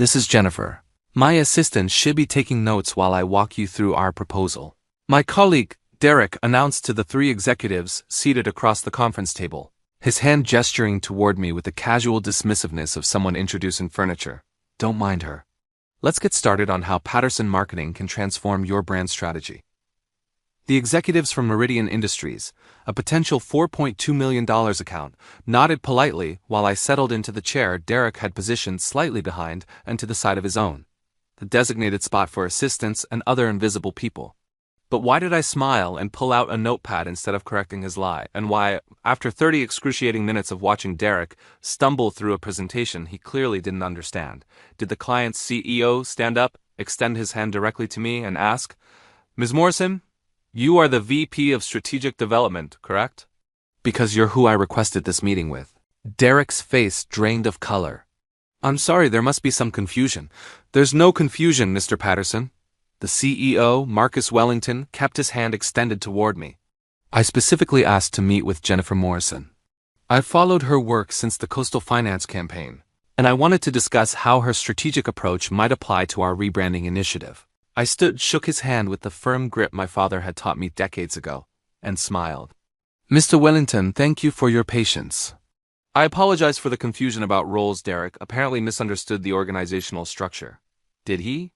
This is Jennifer. My assistant should be taking notes while I walk you through our proposal. My colleague, Derek, announced to the three executives seated across the conference table, his hand gesturing toward me with the casual dismissiveness of someone introducing furniture. Don't mind her. Let's get started on how Patterson Marketing can transform your brand strategy. The executives from Meridian Industries, a potential $4.2 million account, nodded politely while I settled into the chair Derek had positioned slightly behind and to the side of his own, the designated spot for assistants and other invisible people. But why did I smile and pull out a notepad instead of correcting his lie, and why, after 30 excruciating minutes of watching Derek stumble through a presentation he clearly didn't understand, did the client's CEO stand up, extend his hand directly to me, and ask, "Ms. Morrison, you are the VP of Strategic Development, correct?" "Because you're who I requested this meeting with." Derek's face drained of color. "I'm sorry, there must be some confusion." "There's no confusion, Mr. Patterson." The CEO, Marcus Wellington, kept his hand extended toward me. "I specifically asked to meet with Jennifer Morrison. I've followed her work since the Coastal Finance campaign, and I wanted to discuss how her strategic approach might apply to our rebranding initiative." I shook his hand with the firm grip my father had taught me decades ago, and smiled. "Mr. Wellington, thank you for your patience. I apologize for the confusion about roles. Derek apparently misunderstood the organizational structure. Did he?"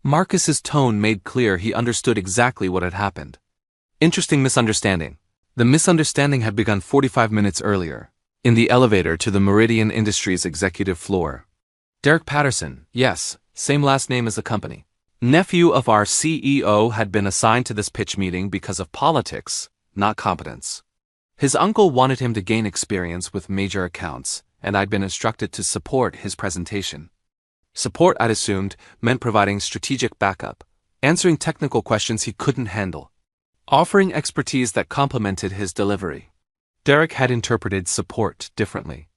Marcus's tone made clear he understood exactly what had happened. Interesting misunderstanding. The misunderstanding had begun 45 minutes earlier, in the elevator to the Meridian Industries executive floor. Derek Patterson, yes, same last name as the company. Nephew of our CEO, had been assigned to this pitch meeting because of politics, not competence. His uncle wanted him to gain experience with major accounts, and I'd been instructed to support his presentation. Support, I'd assumed, meant providing strategic backup, answering technical questions he couldn't handle, offering expertise that complemented his delivery. Derek had interpreted support differently.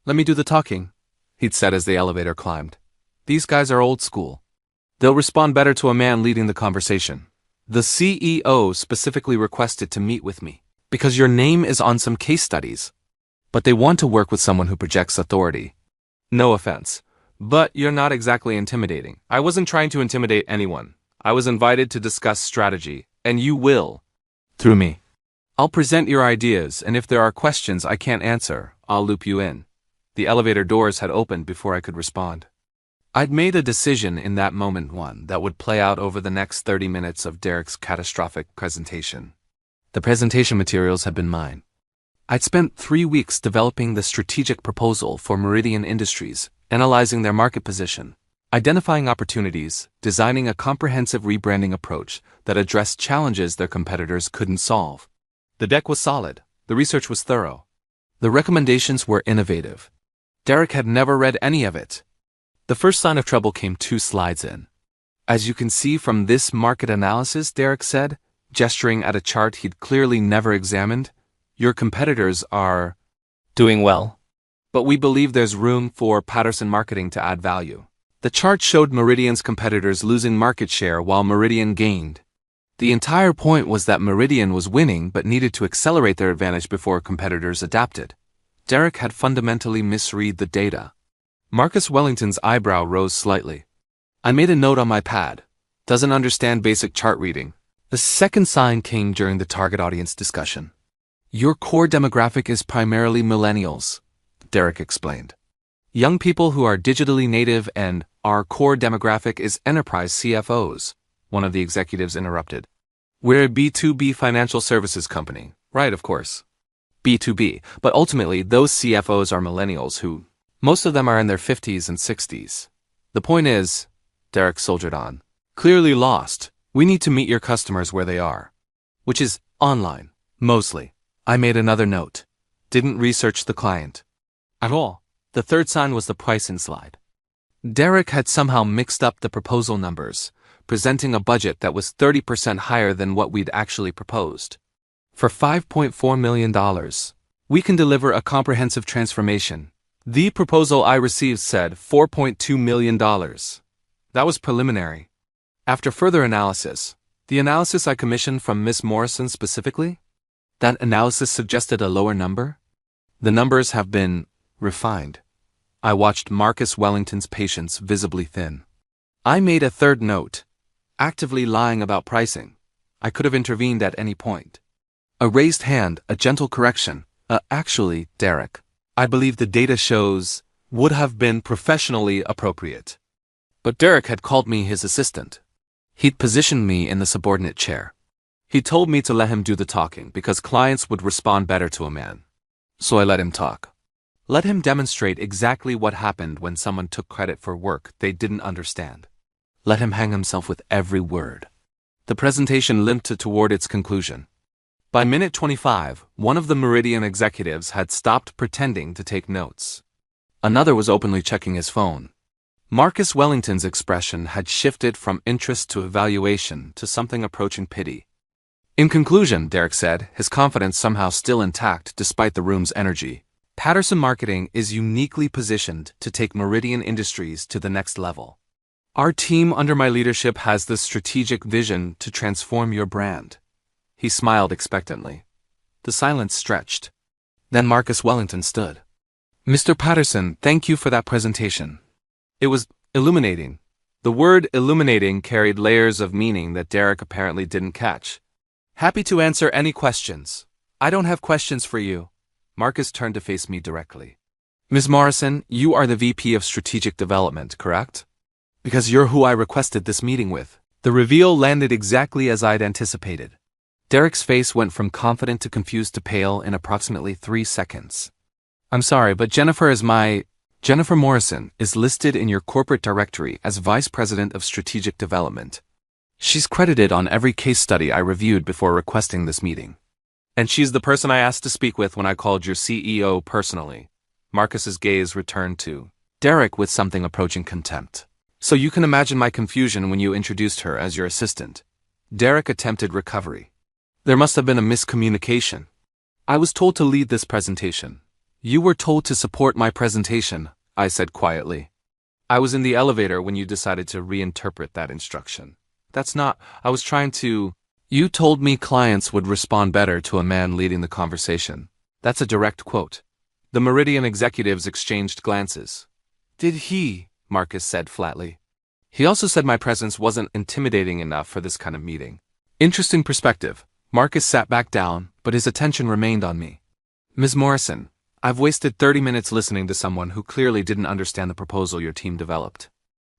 "Let me do the talking," he'd said as the elevator climbed. "These guys are old school. They'll respond better to a man leading the conversation. The CEO specifically requested to meet with me because your name is on some case studies, but they want to work with someone who projects authority. No offense, but you're not exactly intimidating." "I wasn't trying to intimidate anyone. I was invited to discuss strategy, and you will, through me. I'll present your ideas, and if there are questions I can't answer, I'll loop you in." The elevator doors had opened before I could respond. I'd made a decision in that moment, one that would play out over the next 30 minutes of Derek's catastrophic presentation. The presentation materials had been mine. I'd spent 3 weeks developing the strategic proposal for Meridian Industries, analyzing their market position, identifying opportunities, designing a comprehensive rebranding approach that addressed challenges their competitors couldn't solve. The deck was solid, the research was thorough. The recommendations were innovative. Derek had never read any of it. The first sign of trouble came 2 slides in. "As you can see from this market analysis," Derek said, gesturing at a chart he'd clearly never examined, "your competitors are doing well. But we believe there's room for Patterson Marketing to add value." The chart showed Meridian's competitors losing market share while Meridian gained. The entire point was that Meridian was winning but needed to accelerate their advantage before competitors adapted. Derek had fundamentally misread the data. Marcus Wellington's eyebrow rose slightly. I made a note on my pad. "Doesn't understand basic chart reading." The second sign came during the target audience discussion. "Your core demographic is primarily millennials," Derek explained. "Young people who are digitally native, and our core demographic is enterprise CFOs," one of the executives interrupted. "We're a B2B financial services company." "Right, of course. B2B, but ultimately those CFOs are millennials who, most of them are in their 50s and 60s. The point is," Derek soldiered on, "clearly lost. We need to meet your customers where they are. Which is online, mostly." I made another note. Didn't research the client at all. The third sign was the pricing slide. Derek had somehow mixed up the proposal numbers, presenting a budget that was 30% higher than what we'd actually proposed. For $5.4 million, we can deliver a comprehensive transformation. The proposal I received said $4.2 million. That was preliminary. After further analysis, the analysis I commissioned from Miss Morrison specifically, that analysis suggested a lower number. The numbers have been refined. I watched Marcus Wellington's patience visibly thin. I made a third note. Actively lying about pricing. I could have intervened at any point. A raised hand, a gentle correction. Actually, Derek, I believe the data shows would have been professionally appropriate. But Derek had called me his assistant. He'd positioned me in the subordinate chair. He told me to let him do the talking because clients would respond better to a man. So I let him talk. Let him demonstrate exactly what happened when someone took credit for work they didn't understand. Let him hang himself with every word. The presentation limped toward its conclusion. By minute 25, one of the Meridian executives had stopped pretending to take notes. Another was openly checking his phone. Marcus Wellington's expression had shifted from interest to evaluation to something approaching pity. In conclusion, Derek said, his confidence somehow still intact despite the room's energy, Patterson Marketing is uniquely positioned to take Meridian Industries to the next level. Our team under my leadership has the strategic vision to transform your brand. He smiled expectantly. The silence stretched. Then Marcus Wellington stood. Mr. Patterson, thank you for that presentation. It was illuminating. The word illuminating carried layers of meaning that Derek apparently didn't catch. Happy to answer any questions. I don't have questions for you. Marcus turned to face me directly. Ms. Morrison, you are the VP of Strategic Development, correct? Because you're who I requested this meeting with. The reveal landed exactly as I'd anticipated. Derek's face went from confident to confused to pale in approximately 3 seconds. I'm sorry, but Jennifer Morrison is listed in your corporate directory as Vice President of Strategic Development. She's credited on every case study I reviewed before requesting this meeting. And she's the person I asked to speak with when I called your CEO personally. Marcus's gaze returned to Derek with something approaching contempt. So you can imagine my confusion when you introduced her as your assistant. Derek attempted recovery. There must have been a miscommunication. I was told to lead this presentation. You were told to support my presentation, I said quietly. I was in the elevator when you decided to reinterpret that instruction. You told me clients would respond better to a man leading the conversation. That's a direct quote. The Meridian executives exchanged glances. Did he? Marcus said flatly. He also said my presence wasn't intimidating enough for this kind of meeting. Interesting perspective. Marcus sat back down, but his attention remained on me. Ms. Morrison, I've wasted 30 minutes listening to someone who clearly didn't understand the proposal your team developed.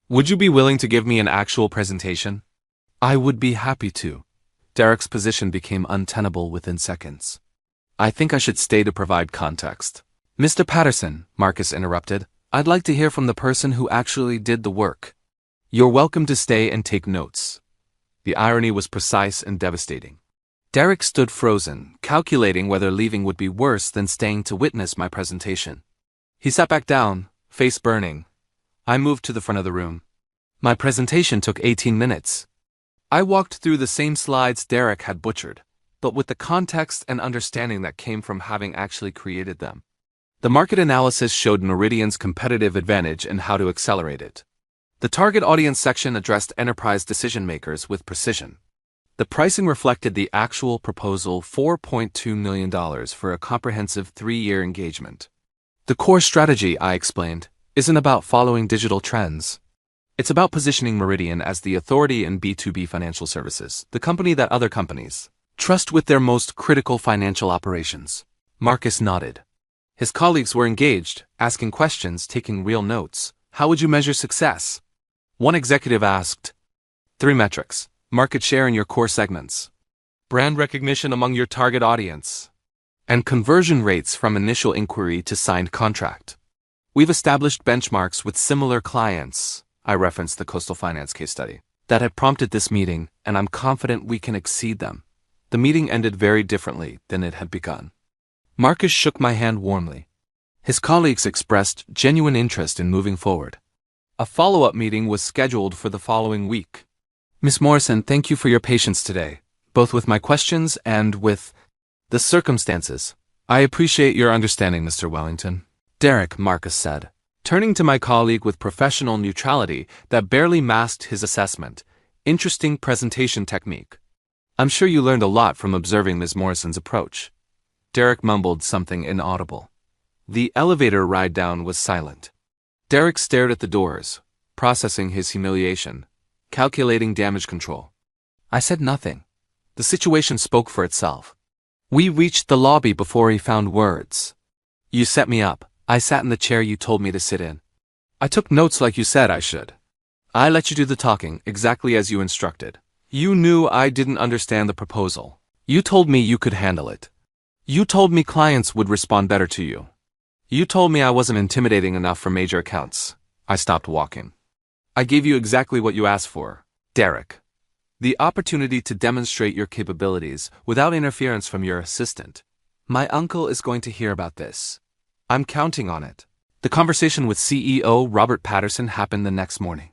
Would you be willing to give me an actual presentation? I would be happy to. Derek's position became untenable within seconds. I think I should stay to provide context. Mr. Patterson, Marcus interrupted, I'd like to hear from the person who actually did the work. You're welcome to stay and take notes. The irony was precise and devastating. Derek stood frozen, calculating whether leaving would be worse than staying to witness my presentation. He sat back down, face burning. I moved to the front of the room. My presentation took 18 minutes. I walked through the same slides Derek had butchered, but with the context and understanding that came from having actually created them. The market analysis showed Meridian's competitive advantage and how to accelerate it. The target audience section addressed enterprise decision-makers with precision. The pricing reflected the actual proposal, $4.2 million for a comprehensive 3-year engagement. The core strategy, I explained, isn't about following digital trends. It's about positioning Meridian as the authority in B2B financial services, the company that other companies trust with their most critical financial operations. Marcus nodded. His colleagues were engaged, asking questions, taking real notes. How would you measure success? One executive asked, 3 metrics. Market share in your core segments, brand recognition among your target audience, and conversion rates from initial inquiry to signed contract. We've established benchmarks with similar clients, I referenced the Coastal Finance case study, that have prompted this meeting, and I'm confident we can exceed them. The meeting ended very differently than it had begun. Marcus shook my hand warmly. His colleagues expressed genuine interest in moving forward. A follow-up meeting was scheduled for the following week. Ms. Morrison, thank you for your patience today, both with my questions and with the circumstances. I appreciate your understanding, Mr. Wellington. Derek, Marcus said, turning to my colleague with professional neutrality that barely masked his assessment. Interesting presentation technique. I'm sure you learned a lot from observing Ms. Morrison's approach. Derek mumbled something inaudible. The elevator ride down was silent. Derek stared at the doors, processing his humiliation, calculating damage control. I said nothing. The situation spoke for itself. We reached the lobby before he found words. You set me up. I sat in the chair you told me to sit in. I took notes like you said I should. I let you do the talking, exactly as you instructed. You knew I didn't understand the proposal. You told me you could handle it. You told me clients would respond better to you. You told me I wasn't intimidating enough for major accounts. I stopped walking. I gave you exactly what you asked for, Derek. The opportunity to demonstrate your capabilities without interference from your assistant. My uncle is going to hear about this. I'm counting on it. The conversation with CEO Robert Patterson happened the next morning.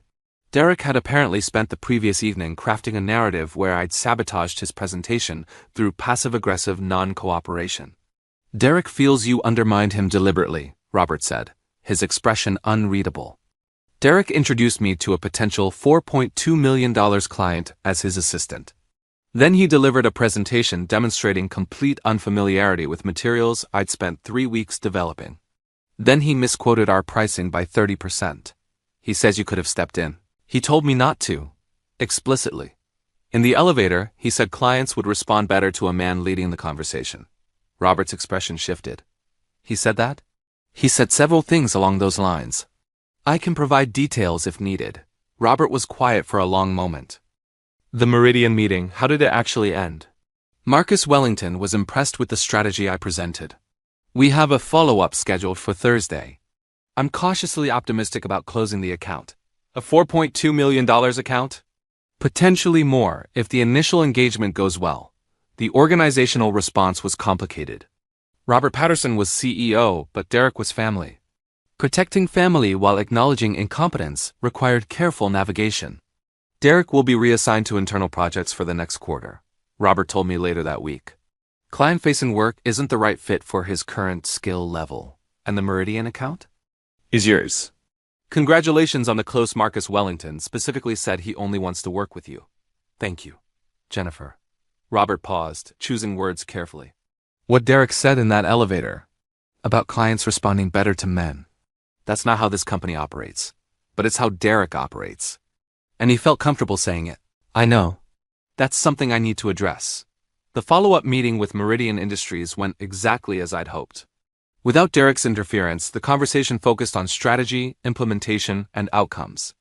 Derek had apparently spent the previous evening crafting a narrative where I'd sabotaged his presentation through passive-aggressive non-cooperation. Derek feels you undermined him deliberately, Robert said, his expression unreadable. Derek introduced me to a potential $4.2 million client as his assistant. Then he delivered a presentation demonstrating complete unfamiliarity with materials I'd spent 3 weeks developing. Then he misquoted our pricing by 30%. He says you could have stepped in. He told me not to. Explicitly. In the elevator, he said clients would respond better to a man leading the conversation. Robert's expression shifted. He said that? He said several things along those lines. I can provide details if needed. Robert was quiet for a long moment. The Meridian meeting, how did it actually end? Marcus Wellington was impressed with the strategy I presented. We have a follow-up scheduled for Thursday. I'm cautiously optimistic about closing the account. A $4.2 million account? Potentially more if the initial engagement goes well. The organizational response was complicated. Robert Patterson was CEO, but Derek was family. Protecting family while acknowledging incompetence required careful navigation. Derek will be reassigned to internal projects for the next quarter, Robert told me later that week. Client-facing work isn't the right fit for his current skill level. And the Meridian account? Is yours. Congratulations on the close. Marcus Wellington specifically said he only wants to work with you. Thank you, Jennifer. Robert paused, choosing words carefully. What Derek said in that elevator about clients responding better to men. That's not how this company operates, but it's how Derek operates. And he felt comfortable saying it. I know. That's something I need to address. The follow-up meeting with Meridian Industries went exactly as I'd hoped. Without Derek's interference, the conversation focused on strategy, implementation, and outcomes.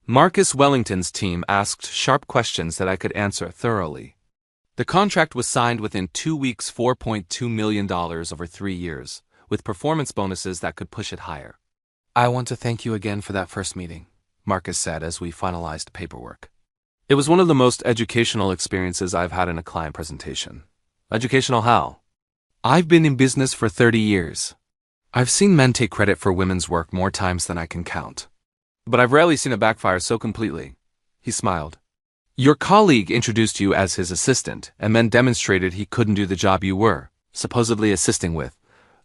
Marcus Wellington's team asked sharp questions that I could answer thoroughly. The contract was signed within 2 weeks, $4.2 million over 3 years, with performance bonuses that could push it higher. I want to thank you again for that first meeting, Marcus said as we finalized paperwork. It was one of the most educational experiences I've had in a client presentation. Educational how? I've been in business for 30 years. I've seen men take credit for women's work more times than I can count. But I've rarely seen it backfire so completely. He smiled. Your colleague introduced you as his assistant and then demonstrated he couldn't do the job you were, supposedly assisting with.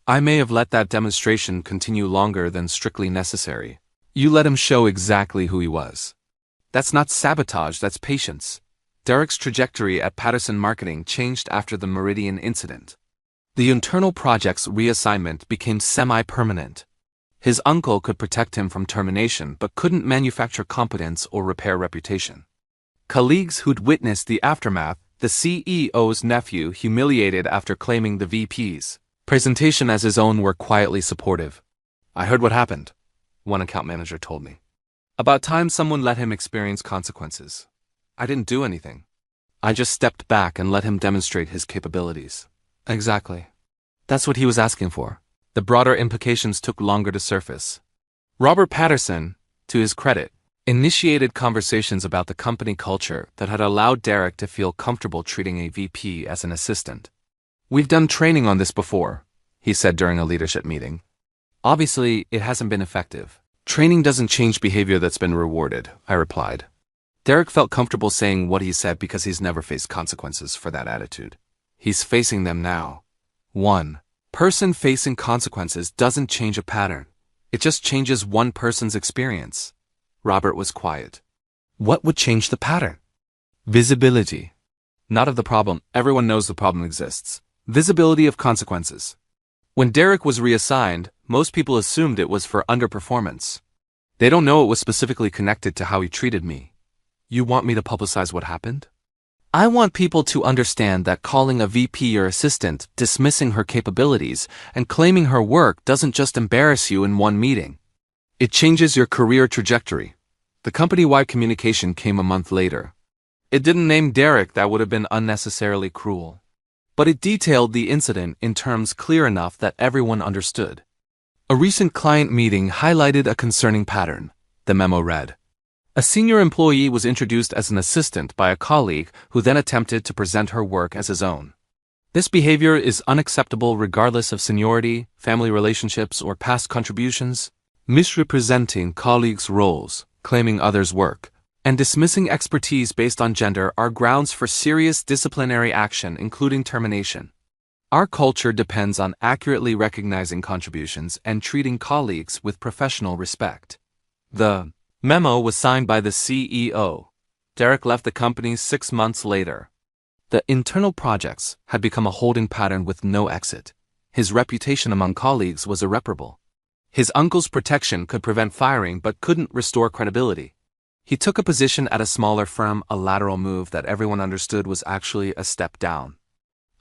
I may have let that demonstration continue longer than strictly necessary. You let him show exactly who he was. That's not sabotage, that's patience. Derek's trajectory at Patterson Marketing changed after the Meridian incident. The internal project's reassignment became semi-permanent. His uncle could protect him from termination but couldn't manufacture competence or repair reputation. Colleagues who'd witnessed the aftermath, the CEO's nephew humiliated after claiming the VP's presentation as his own, were quietly supportive. I heard what happened, one account manager told me. About time someone let him experience consequences. I didn't do anything. I just stepped back and let him demonstrate his capabilities. Exactly. That's what he was asking for. The broader implications took longer to surface. Robert Patterson, to his credit, initiated conversations about the company culture that had allowed Derek to feel comfortable treating a VP as an assistant. We've done training on this before, he said during a leadership meeting. Obviously, it hasn't been effective. Training doesn't change behavior that's been rewarded, I replied. Derek felt comfortable saying what he said because he's never faced consequences for that attitude. He's facing them now. 1. Person facing consequences doesn't change a pattern. It just changes one person's experience. Robert was quiet. What would change the pattern? Visibility. Not of the problem. Everyone knows the problem exists. Visibility of consequences. When Derek was reassigned, most people assumed it was for underperformance. They don't know it was specifically connected to how he treated me. You want me to publicize what happened? I want people to understand that calling a VP your assistant, dismissing her capabilities, and claiming her work doesn't just embarrass you in one meeting. It changes your career trajectory. The company-wide communication came a month later. It didn't name Derek, that would have been unnecessarily cruel. But it detailed the incident in terms clear enough that everyone understood. A recent client meeting highlighted a concerning pattern. The memo read: a senior employee was introduced as an assistant by a colleague who then attempted to present her work as his own. This behavior is unacceptable regardless of seniority, family relationships, or past contributions. Misrepresenting colleagues' roles, claiming others' work, and dismissing expertise based on gender are grounds for serious disciplinary action, including termination. Our culture depends on accurately recognizing contributions and treating colleagues with professional respect. The memo was signed by the CEO. Derek left the company 6 months later. The internal projects had become a holding pattern with no exit. His reputation among colleagues was irreparable. His uncle's protection could prevent firing but couldn't restore credibility. He took a position at a smaller firm, a lateral move that everyone understood was actually a step down.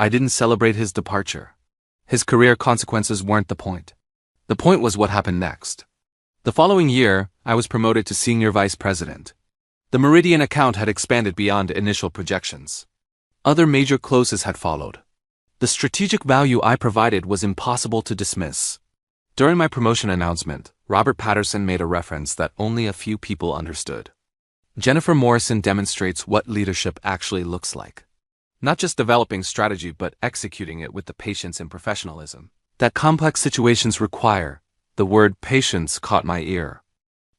I didn't celebrate his departure. His career consequences weren't the point. The point was what happened next. The following year, I was promoted to Senior Vice President. The Meridian account had expanded beyond initial projections. Other major closes had followed. The strategic value I provided was impossible to dismiss. During my promotion announcement, Robert Patterson made a reference that only a few people understood. Jennifer Morrison demonstrates what leadership actually looks like. Not just developing strategy but executing it with the patience and professionalism that complex situations require. The word patience caught my ear.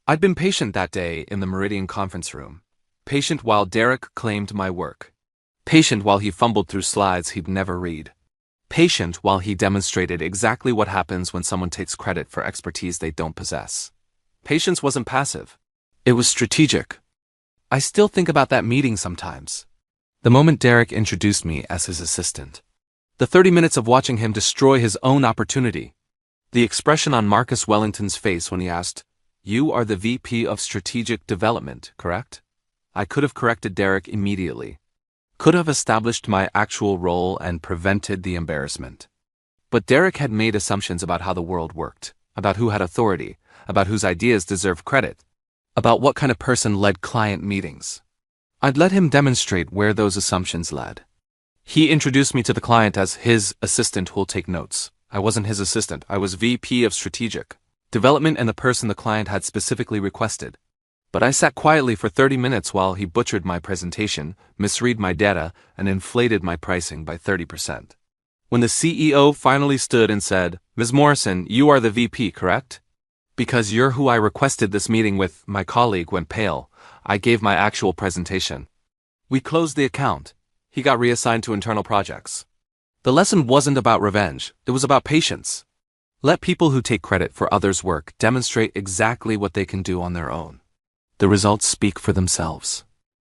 I'd been patient that day in the Meridian conference room. Patient while Derek claimed my work. Patient while he fumbled through slides he'd never read. Patient while he demonstrated exactly what happens when someone takes credit for expertise they don't possess. Patience wasn't passive. It was strategic. I still think about that meeting sometimes. The moment Derek introduced me as his assistant. The 30 minutes of watching him destroy his own opportunity. The expression on Marcus Wellington's face when he asked, "You are the VP of Strategic Development, correct?" I could have corrected Derek immediately. Could have established my actual role and prevented the embarrassment. But Derek had made assumptions about how the world worked, about who had authority, about whose ideas deserved credit, about what kind of person led client meetings. I'd let him demonstrate where those assumptions led. He introduced me to the client as his assistant who'll take notes. I wasn't his assistant, I was VP of Strategic Development and the person the client had specifically requested. But I sat quietly for 30 minutes while he butchered my presentation, misread my data, and inflated my pricing by 30%. When the CEO finally stood and said, "Ms. Morrison, you are the VP, correct? Because you're who I requested this meeting with," my colleague went pale. I gave my actual presentation. We closed the account. He got reassigned to internal projects. The lesson wasn't about revenge, it was about patience. Let people who take credit for others' work demonstrate exactly what they can do on their own. The results speak for themselves.